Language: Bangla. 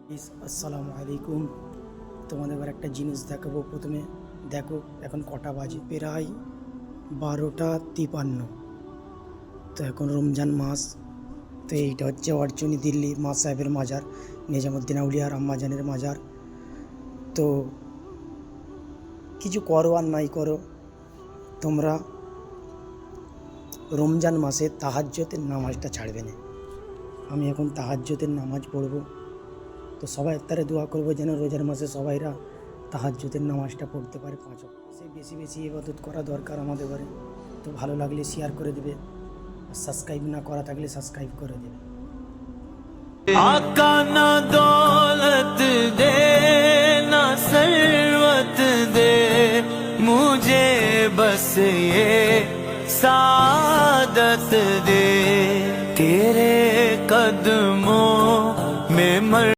আসসালামু আলাইকুম। তোমাদের এবার একটা জিনিস দেখাবো। প্রথমে দেখো এখন কটা বাজে, প্রায় 12টা 53। তো এখন রমজান মাস। তো এইটা হচ্ছে অর্চনী দিল্লি মা সাহেবের মাজার, নিজামুদ্দিন আউলিয়ার আম্মাজানের মাজার। তো কিছু করো আর নাই করো, তোমরা রমজান মাসে তাহাজ্জুদের নামাজটা ছাড়বে না। আমি এখন তাহাজ্জুদের নামাজ পড়বো। তো সবাই তারে দোয়া করবো যেন রোজার মাসে সবাইরা তাহাজ্জুদের নামাজটা পড়তে পারে। 5 ওয়াক্ত সে বেশি বেশি ইবাদত করা দরকার আমাদের ঘরে। তো ভালো লাগলে শেয়ার করে দেবে, আর সাবস্ক্রাইব না করা থাকলে সাবস্ক্রাইব করে দেবে। आका ना दौलत दे ना सरवत दे, मुझे बस ये सादत दे, तेरे कदमों में मर